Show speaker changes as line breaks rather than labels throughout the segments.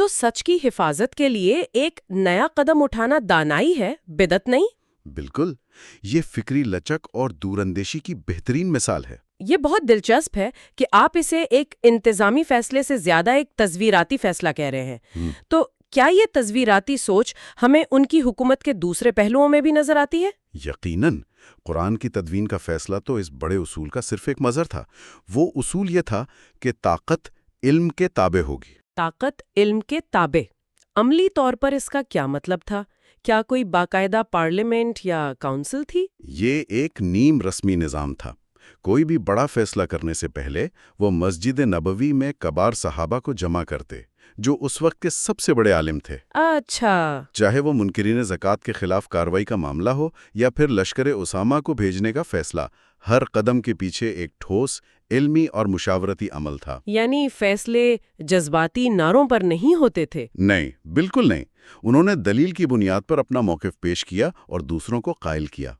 تو سچ کی حفاظت کے لیے ایک نیا قدم اٹھانا دانائی ہے، بدعت نہیں؟
بالکل، یہ فکری لچک اور دوراندیشی کی بہترین مثال ہے۔
یہ بہت دلچسپ ہے کہ آپ اسے ایک انتظامی فیصلے سے زیادہ ایک تصویراتی فیصلہ کہہ رہے ہیں۔ تو کیا یہ تصویراتی سوچ ہمیں ان کی حکومت کے دوسرے پہلوؤں میں بھی نظر آتی ہے؟
یقیناً، قرآن کی تدوین کا فیصلہ تو اس بڑے اصول کا صرف ایک مظہر تھا۔ وہ اصول یہ تھا کہ طاقت علم کے تابع ہوگی۔
طاقت علم کے تابع۔ عملی طور پر اس کا کیا مطلب تھا؟ کیا کوئی باقاعدہ پارلیمنٹ یا کونسل تھی؟
یہ ایک نیم رسمی نظام تھا۔ کوئی بھی بڑا فیصلہ کرنے سے پہلے وہ مسجد نبوی میں کبار صحابہ کو جمع کرتے، جو اس وقت کے سب سے بڑے عالم تھے۔
اچھا۔
چاہے وہ منکرین زکوٰۃ کے خلاف کارروائی کا معاملہ ہو یا پھر لشکر اسامہ کو بھیجنے کا فیصلہ، ہر قدم کے پیچھے ایک ٹھوس علمی اور مشاورتی عمل تھا۔
یعنی فیصلے جذباتی نعروں پر نہیں ہوتے تھے؟
نہیں، بالکل نہیں۔ انہوں نے دلیل کی بنیاد پر اپنا موقف پیش کیا اور دوسروں کو قائل کیا۔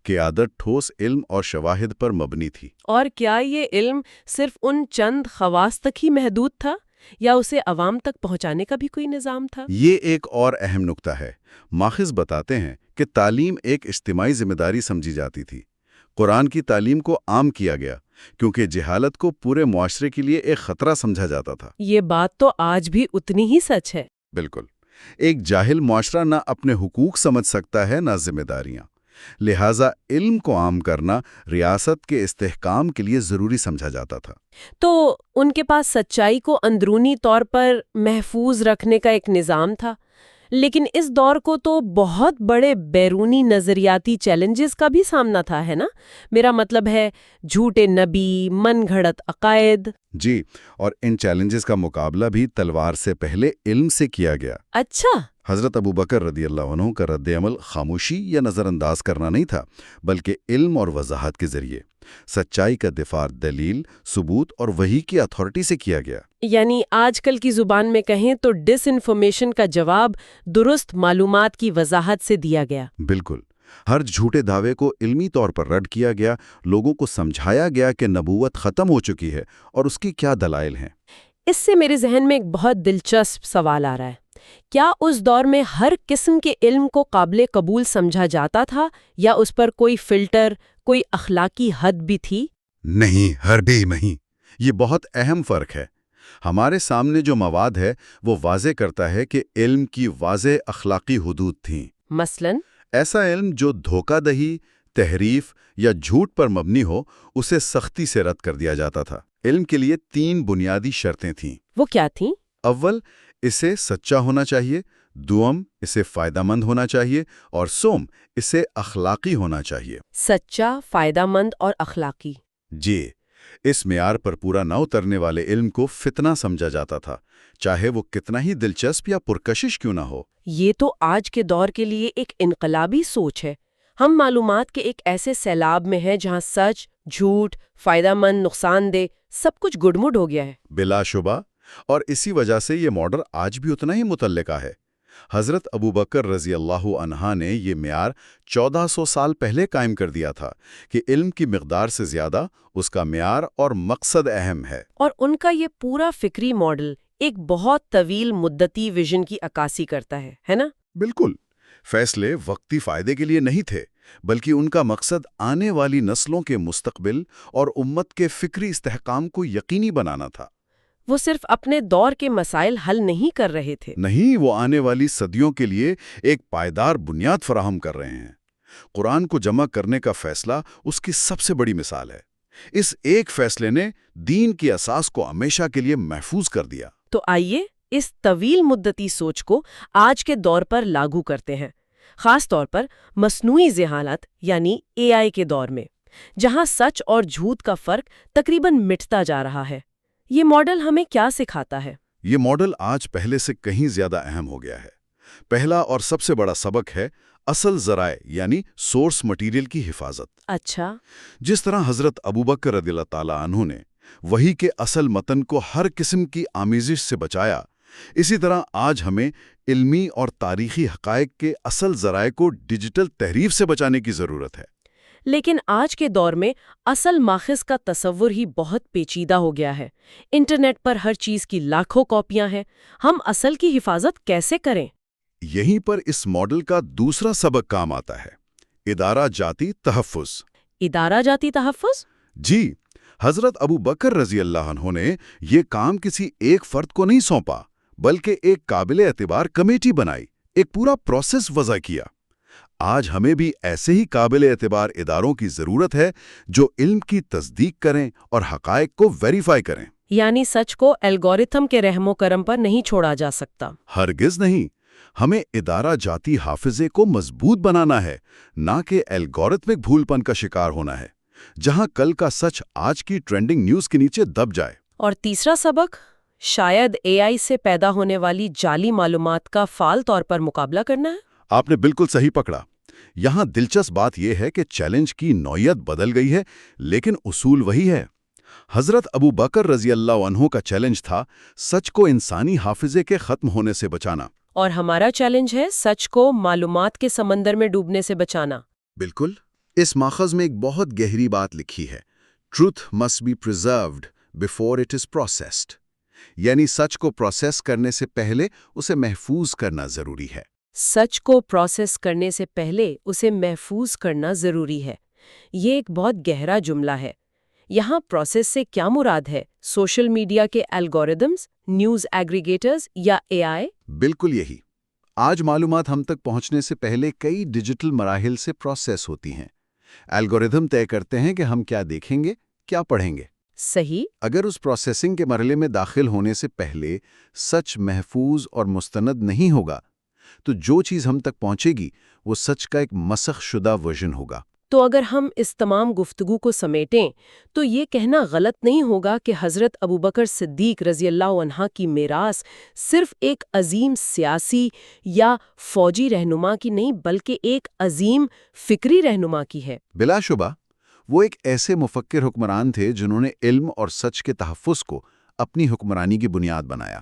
قیادت ٹھوس علم اور شواہد پر مبنی تھی۔
اور کیا یہ علم صرف ان چند خواص تک ہی محدود تھا یا اسے عوام تک پہنچانے کا بھی کوئی نظام تھا؟
یہ ایک اور اہم نکتہ ہے۔ ماخذ بتاتے ہیں کہ تعلیم ایک اجتماعی ذمہ داری سمجھی جاتی تھی۔ قرآن کی تعلیم کو عام کیا گیا کیونکہ جہالت کو پورے معاشرے کے لیے ایک خطرہ سمجھا جاتا تھا۔
یہ بات تو آج بھی اتنی ہی سچ ہے۔
بالکل، ایک جاہل معاشرہ نہ اپنے حقوق سمجھ سکتا ہے نہ ذمہ داریاں، لہٰذا علم کو عام کرنا ریاست کے استحکام کے لیے ضروری سمجھا جاتا تھا۔
تو ان کے پاس سچائی کو اندرونی طور پر محفوظ رکھنے کا ایک نظام تھا، لیکن اس دور کو تو بہت بڑے بیرونی نظریاتی چیلنجز کا بھی سامنا تھا، ہے نا؟ میرا مطلب ہے جھوٹے نبی، من گھڑت عقائد۔
جی، اور ان چیلنجز کا مقابلہ بھی تلوار سے پہلے علم سے کیا گیا۔
اچھا۔
حضرت ابوبکر رضی اللہ عنہ کا رد عمل خاموشی یا نظر انداز کرنا نہیں تھا، بلکہ علم اور وضاحت کے ذریعے سچائی کا دفاع دلیل، ثبوت اور وحی کی اتھارٹی سے کیا گیا۔
یعنی آج کل کی زبان میں کہیں تو ڈس انفارمیشن کا جواب درست معلومات کی وضاحت سے دیا گیا۔
بالکل، ہر جھوٹے دعوے کو علمی طور پر رد کیا گیا، لوگوں کو سمجھایا گیا کہ نبوت ختم ہو چکی ہے اور اس کی کیا دلائل ہیں۔
اس سے میرے ذہن میں ایک بہت دلچسپ سوال آ رہا ہے۔ کیا اس دور میں ہر قسم کے علم کو قابل قبول سمجھا جاتا تھا یا اس پر کوئی فلٹر، کوئی اخلاقی حد بھی تھی؟
نہیں، ہرگز نہیں۔ یہ بہت اہم فرق ہے۔ ہمارے سامنے جو مواد ہے وہ واضح کرتا ہے کہ علم کی واضح اخلاقی حدود تھیں۔
مثلاً
ایسا علم جو دھوکہ دہی، تحریف یا جھوٹ پر مبنی ہو، اسے سختی سے رد کر دیا جاتا تھا۔ علم کے لیے 3 بنیادی شرطیں تھیں۔
وہ کیا تھیں؟
اول، اسے سچا ہونا چاہیے، دوم، اسے فائدہ مند ہونا چاہیے، اور سوم، اسے اخلاقی ہونا چاہیے۔
سچا، فائدہ مند اور اخلاقی۔
جی، اس معیار پر پورا نہ اترنے والے علم کو فتنہ سمجھا جاتا تھا، چاہے وہ کتنا ہی دلچسپ یا پرکشش کیوں نہ ہو۔
یہ تو آج کے دور کے لیے ایک انقلابی سوچ ہے۔ ہم معلومات کے ایک ایسے سیلاب میں ہیں جہاں سچ، جھوٹ، فائدہ مند، نقصان دہ، سب کچھ گڈمڈ ہو گیا ہے۔
بلا شبہ، اور اسی وجہ سے یہ ماڈل آج بھی اتنا ہی متعلقہ ہے۔ حضرت ابوبکر رضی اللہ عنہ نے یہ معیار 1400 سال پہلے قائم کر دیا تھا کہ علم کی مقدار سے زیادہ اس کا معیار اور مقصد اہم ہے۔
اور ان کا یہ پورا فکری ماڈل ایک بہت طویل مدتی ویژن کی عکاسی کرتا ہے نا؟
بالکل، فیصلے وقتی فائدے کے لیے نہیں تھے، بلکہ ان کا مقصد آنے والی نسلوں کے مستقبل اور امت کے فکری استحکام کو یقینی بنانا تھا۔
وہ صرف اپنے دور کے مسائل حل نہیں کر رہے تھے۔
نہیں، وہ آنے والی صدیوں کے لیے ایک پائیدار بنیاد فراہم کر رہے ہیں۔ قرآن کو جمع کرنے کا فیصلہ اس کی سب سے بڑی مثال ہے۔ اس ایک فیصلے نے دین کی اساس کو ہمیشہ کے لیے محفوظ کر دیا۔
تو آئیے اس طویل مدتی سوچ کو آج کے دور پر لاگو کرتے ہیں، خاص طور پر مصنوعی ذہانت یعنی AI کے دور میں، جہاں سچ اور جھوٹ کا فرق تقریباً مٹتا جا رہا ہے۔ یہ ماڈل ہمیں کیا سکھاتا ہے؟
یہ ماڈل آج پہلے سے کہیں زیادہ اہم ہو گیا ہے۔ پہلا اور سب سے بڑا سبق ہے اصل ذرائع یعنی سورس مٹیریل کی حفاظت۔
اچھا۔
جس طرح حضرت ابوبکر رضی اللہ تعالیٰ عنہ نے وحی کے اصل متن کو ہر قسم کی آمیزش سے بچایا، اسی طرح آج ہمیں علمی اور تاریخی حقائق کے اصل ذرائع کو ڈیجیٹل تحریف سے بچانے کی ضرورت ہے۔
لیکن آج کے دور میں اصل ماخذ کا تصور ہی بہت پیچیدہ ہو گیا ہے۔ انٹرنیٹ پر ہر چیز کی لاکھوں کاپیاں ہیں، ہم اصل کی حفاظت کیسے کریں؟
یہیں پر اس ماڈل کا دوسرا سبق کام آتا ہے، ادارہ جاتی تحفظ۔
ادارہ جاتی تحفظ؟
جی، حضرت ابو بکر رضی اللہ عنہ نے یہ کام کسی ایک فرد کو نہیں سونپا، بلکہ ایک قابل اعتبار کمیٹی بنائی، ایک پورا پروسیس وضع کیا۔ آج ہمیں بھی ایسے ہی قابل اعتبار اداروں کی ضرورت ہے جو علم کی تصدیق کریں اور حقائق کو ویریفائی کریں۔
یعنی سچ کو الگورتھم کے رحم و کرم پر نہیں چھوڑا جا سکتا۔
ہرگز نہیں، ہمیں ادارہ جاتی حافظے کو مضبوط بنانا ہے، نہ کہ الگورتھمک بھول پن کا شکار ہونا ہے، جہاں کل کا سچ آج کی ٹرینڈنگ نیوز کے نیچے دب جائے۔
اور تیسرا سبق، شاید AI سے پیدا ہونے والی جعلی معلومات کا فعال طور پر مقابلہ کرنا ہے۔
آپ نے بالکل صحیح پکڑا۔ یہاں دلچسپ بات یہ ہے کہ چیلنج کی نوعیت بدل گئی ہے، لیکن اصول وہی ہے۔ حضرت ابو بکر رضی اللہ عنہ کا چیلنج تھا سچ کو انسانی حافظے کے ختم ہونے سے بچانا۔
اور ہمارا چیلنج ہے سچ کو معلومات کے سمندر میں ڈوبنے سے بچانا۔
بالکل۔ اس ماخذ میں ایک بہت گہری بات لکھی ہے، truth must be preserved before it is processed, یعنی سچ کو پروسیس کرنے سے پہلے اسے محفوظ کرنا ضروری ہے۔
سچ کو پروسیس کرنے سے پہلے اسے محفوظ کرنا ضروری ہے۔ یہ ایک بہت گہرا جملہ ہے۔ یہاں پروسیس سے کیا مراد ہے؟ سوشل میڈیا کے الگورتھمز، نیوز ایگریگیٹرز یا AI؟
بالکل یہی۔ آج معلومات ہم تک پہنچنے سے پہلے کئی ڈیجیٹل مراحل سے پروسیس ہوتی ہیں۔ الگورتھم طے کرتے ہیں کہ ہم کیا دیکھیں گے، کیا پڑھیں گے۔
صحیح۔
اگر اس پروسیسنگ کے مرحلے میں داخل ہونے سے پہلے سچ محفوظ اور مستند نہیں ہوگا، تو جو چیز ہم تک پہنچے گی وہ سچ کا ایک مسخ شدہ ورژن ہوگا۔
تو اگر ہم اس تمام گفتگو کو سمیٹیں تو یہ کہنا غلط نہیں ہوگا کہ حضرت ابوبکر صدیق رضی اللہ عنہ کی میراث صرف ایک عظیم سیاسی یا فوجی رہنما کی نہیں بلکہ ایک عظیم فکری رہنما کی ہے۔
بلا شبہ وہ ایک ایسے مفکر حکمران تھے جنہوں نے علم اور سچ کے تحفظ کو اپنی حکمرانی کی بنیاد بنایا۔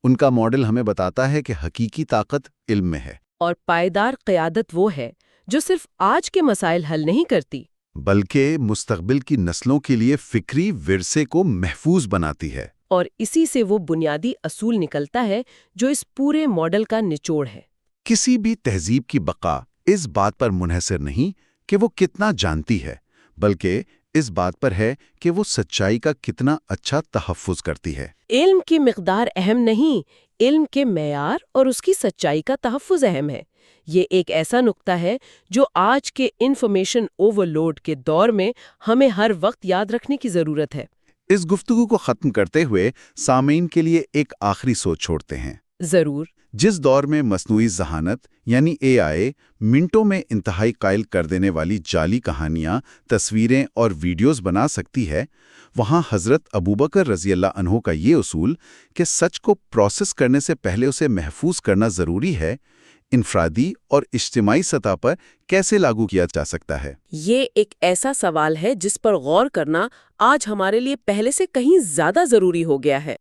ان کا ماڈل ہمیں بتاتا ہے کہ حقیقی طاقت علم میں ہے،
اور پائیدار قیادت وہ ہے جو صرف آج کے مسائل حل نہیں کرتی
بلکہ مستقبل کی نسلوں کے لیے فکری ورثے کو محفوظ بناتی ہے۔
اور اسی سے وہ بنیادی اصول نکلتا ہے جو اس پورے ماڈل کا نچوڑ ہے۔
کسی بھی تہذیب کی بقا اس بات پر منحصر نہیں کہ وہ کتنا جانتی ہے، بلکہ اس بات پر ہے کہ وہ سچائی کا کتنا اچھا تحفظ کرتی ہے۔
علم کی مقدار اہم نہیں، علم کے معیار اور اس کی سچائی کا تحفظ اہم ہے۔ یہ ایک ایسا نقطہ ہے جو آج کے انفارمیشن اوورلوڈ کے دور میں ہمیں ہر وقت یاد رکھنے کی ضرورت ہے۔
اس گفتگو کو ختم کرتے ہوئے سامعین کے لیے ایک آخری سوچ چھوڑتے ہیں۔
ضرور۔
جس دور میں مصنوعی ذہانت یعنی AI منٹوں میں انتہائی قائل کر دینے والی جعلی کہانیاں، تصویریں اور ویڈیوز بنا سکتی ہے، وہاں حضرت ابوبکر رضی اللہ عنہ کا یہ اصول کہ سچ کو پروسیس کرنے سے پہلے اسے محفوظ کرنا ضروری ہے، انفرادی اور اجتماعی سطح پر کیسے لاگو کیا جا سکتا ہے؟
یہ ایک ایسا سوال ہے جس پر غور کرنا آج ہمارے لیے پہلے سے کہیں زیادہ ضروری ہو گیا ہے۔